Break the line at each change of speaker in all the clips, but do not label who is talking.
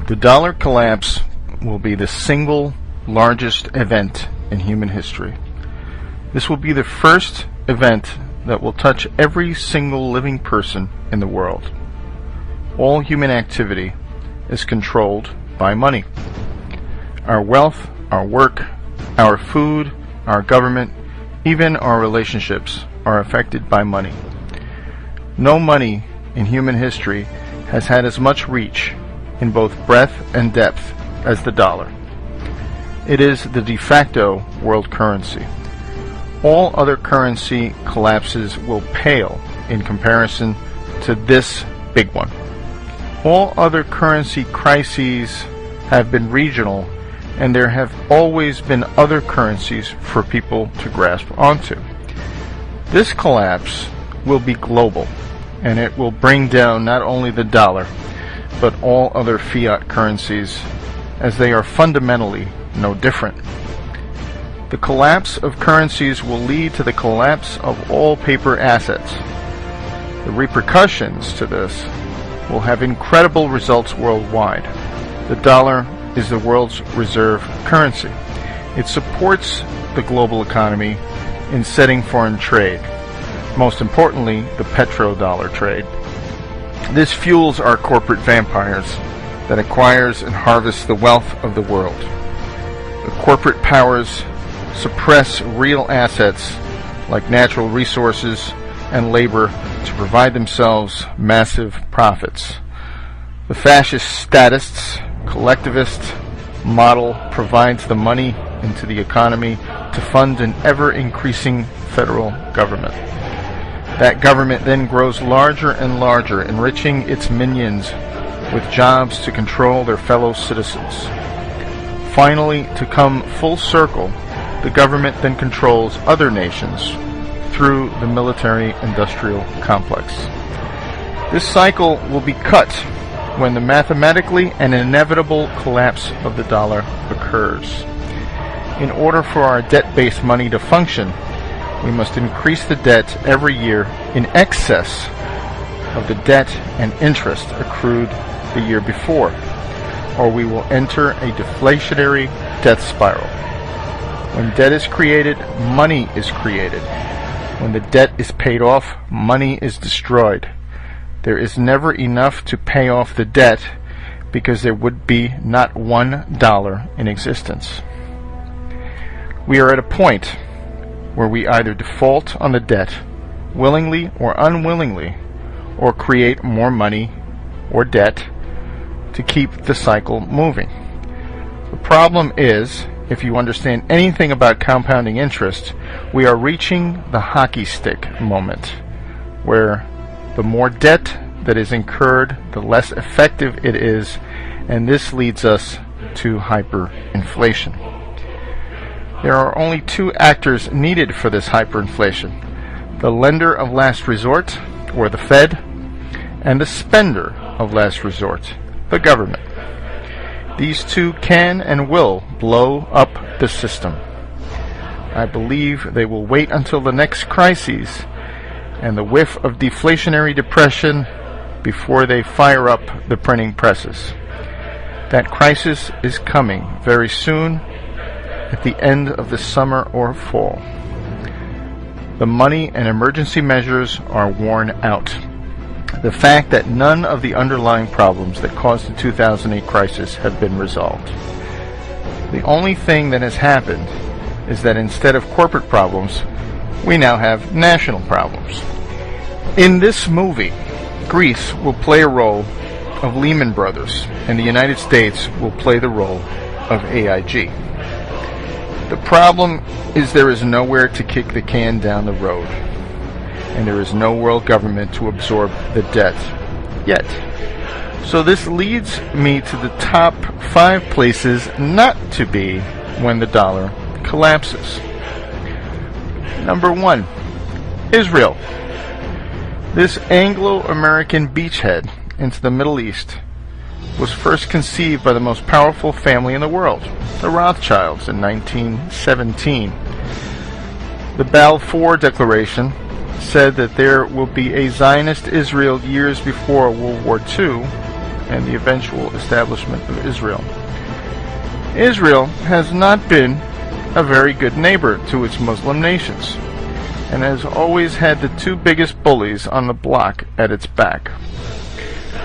The dollar collapse will be the single largest event in human history. This will be the first event that will touch every single living person in the world. All human activity is controlled by money. Our wealth, our work, our food, our government, even our relationships are affected by money. No money in human history has had as much reach in both breadth and depth as the dollar. It is the de facto world currency. All other currency collapses will pale in comparison to this big one. All other currency crises have been regional, and there have always been other currencies for people to grasp onto. This collapse will be global, and it will bring down not only the dollar, but all other fiat currencies, as they are fundamentally no different. The collapse of currencies will lead to the collapse of all paper assets. The repercussions to this will have incredible results worldwide. The dollar is the world's reserve currency. It supports the global economy in setting foreign trade, most importantly, the petrodollar trade. This fuels our corporate vampires that acquires and harvests the wealth of the world. The corporate powers suppress real assets like natural resources and labor to provide themselves massive profits. The fascist statists, collectivist model provides the money into the economy to fund an ever-increasing federal government. That government then grows larger and larger, enriching its minions with jobs to control their fellow citizens. Finally, to come full circle, the government then controls other nations through the military-industrial complex. This cycle will be cut when the mathematically and inevitable collapse of the dollar occurs. In order for our debt-based money to function, we must increase the debt every year in excess of the debt and interest accrued the year before, or we will enter a deflationary death spiral. When debt is created, money is created. When the debt is paid off, money is destroyed. There is never enough to pay off the debt because there would be not $1 in existence. We are at a point where we either default on the debt, willingly or unwillingly, or create more money or debt to keep the cycle moving. The problem is, if you understand anything about compounding interest, we are reaching the hockey stick moment, where the more debt that is incurred, the less effective it is, and this leads us to hyperinflation. There are only two actors needed for this hyperinflation: the lender of last resort, or the Fed, and the spender of last resort, the government. These two can and will blow up the system. I believe they will wait until the next crisis and the whiff of deflationary depression before they fire up the printing presses. That crisis is coming very soon, at the end of the summer or fall. The money and emergency measures are worn out. The fact that none of the underlying problems that caused the 2008 crisis have been resolved. The only thing that has happened is that instead of corporate problems, we now have national problems. In this movie, Greece will play a role of Lehman Brothers, and the United States will play the role of AIG. The problem is there is nowhere to kick the can down the road, and there is no world government to absorb the debt yet. So this leads me to the top 5 places not to be when the dollar collapses. Number 1, Israel. This Anglo-American beachhead into the Middle East was first conceived by the most powerful family in the world, the Rothschilds, in 1917. The Balfour Declaration said that there will be a Zionist Israel years before World War II, and the eventual establishment of Israel. Israel has not been a very good neighbor to its Muslim nations, and has always had the two biggest bullies on the block at its back.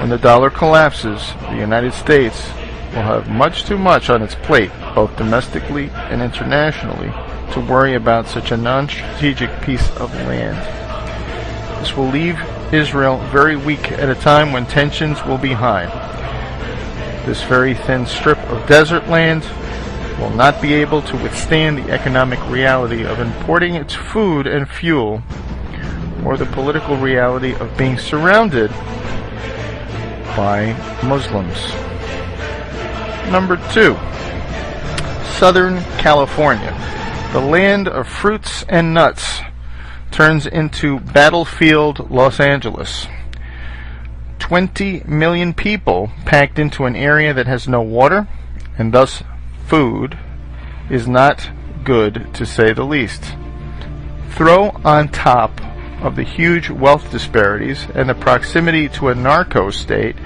When the dollar collapses, the United States will have much too much on its plate, both domestically and internationally, to worry about such a non-strategic piece of land. This will leave Israel very weak at a time when tensions will be high. This very thin strip of desert land will not be able to withstand the economic reality of importing its food and fuel, or the political reality of being surrounded by Muslims. Number 2. Southern California. The land of fruits and nuts turns into battlefield Los Angeles. 20 million people packed into an area that has no water, and thus food is not good, to say the least. Throw on top of the huge wealth disparities and the proximity to a narco state,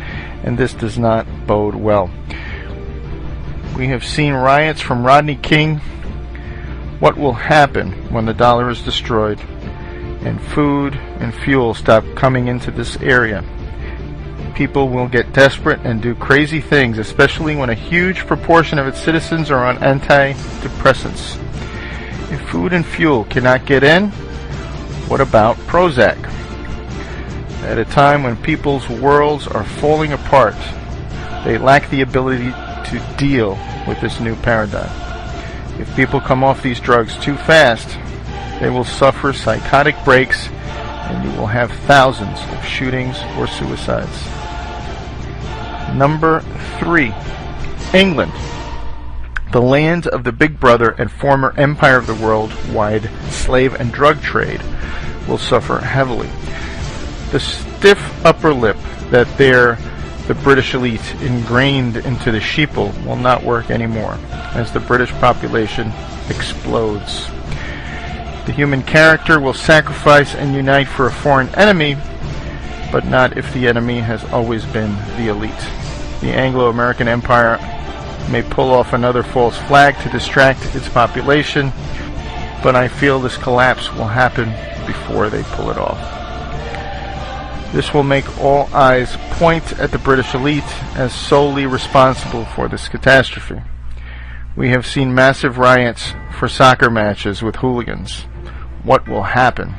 and this does not bode well. We have seen riots from Rodney King. What will happen when the dollar is destroyed and food and fuel stop coming into this area? People will get desperate and do crazy things, especially when a huge proportion of its citizens are on antidepressants. If food and fuel cannot get in, what about Prozac? At a time when people's worlds are falling apart, they lack the ability to deal with this new paradigm. If people come off these drugs too fast, they will suffer psychotic breaks, and you will have thousands of shootings or suicides. Number 3. England. The land of the Big Brother and former empire of the worldwide slave and drug trade will suffer heavily. The stiff upper lip that the British elite ingrained into the sheeple will not work anymore as the British population explodes. The human character will sacrifice and unite for a foreign enemy, but not if the enemy has always been the elite. The Anglo-American Empire may pull off another false flag to distract its population, but I feel this collapse will happen before they pull it off. This will make all eyes point at the British elite as solely responsible for this catastrophe. We have seen massive riots for soccer matches with hooligans. What will happen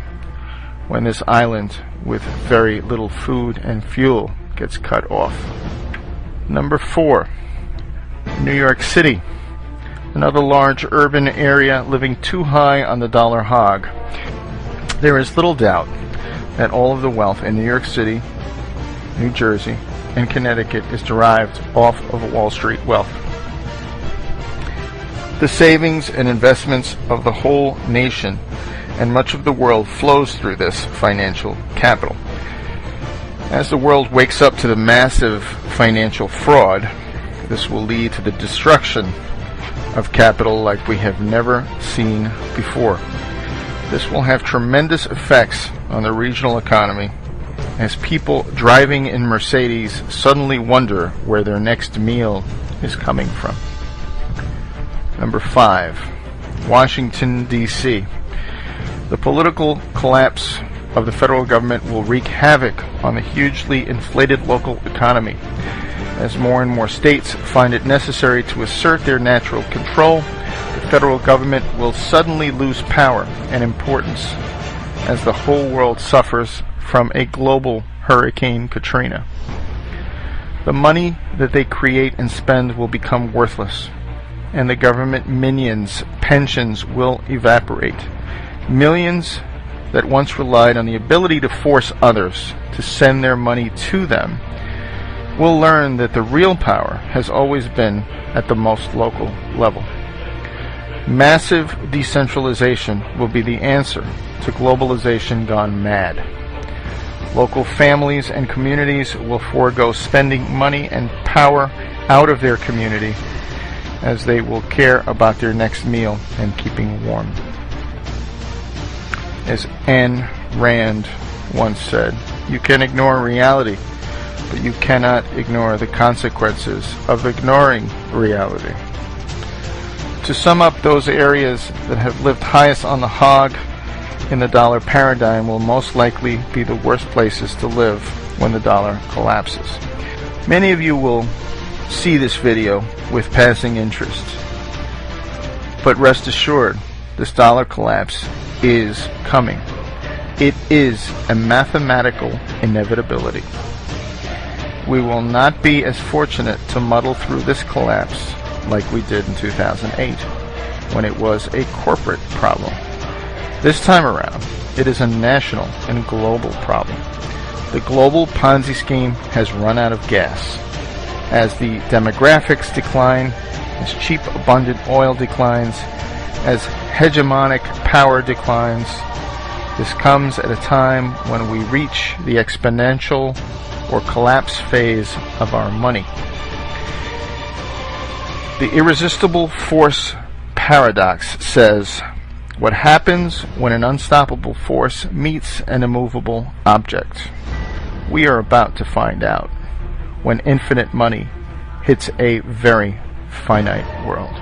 when this island with very little food and fuel gets cut off? Number 4. New York City. Another large urban area living too high on the dollar hog. There is little doubt that all of the wealth in New York City, New Jersey, and Connecticut is derived off of Wall Street wealth. The savings and investments of the whole nation and much of the world flows through this financial capital. As the world wakes up to the massive financial fraud, this will lead to the destruction of capital like we have never seen before. This will have tremendous effects on the regional economy as people driving in Mercedes suddenly wonder where their next meal is coming from. Number 5. Washington, D.C. The political collapse of the federal government will wreak havoc on the hugely inflated local economy. As more and more states find it necessary to assert their natural control, the federal government will suddenly lose power and importance as the whole world suffers from a global Hurricane Katrina. The money that they create and spend will become worthless, and the government minions' pensions will evaporate. Millions that once relied on the ability to force others to send their money to them will learn that the real power has always been at the most local level. Massive decentralization will be the answer to globalization gone mad. Local families and communities will forego spending money and power out of their community as they will care about their next meal and keeping warm. As Ayn Rand once said, you can ignore reality, but you cannot ignore the consequences of ignoring reality. To sum up, those areas that have lived highest on the hog in the dollar paradigm will most likely be the worst places to live when the dollar collapses. Many of you will see this video with passing interest, but rest assured, this dollar collapse is coming. It is a mathematical inevitability. We will not be as fortunate to muddle through this collapse like we did in 2008, when it was a corporate problem. This time around, it is a national and global problem. The global Ponzi scheme has run out of gas. As the demographics decline, as cheap, abundant oil declines, as hegemonic power declines, this comes at a time when we reach the exponential or collapse phase of our money. The irresistible force paradox says, what happens when an unstoppable force meets an immovable object? We are about to find out when infinite money hits a very finite world.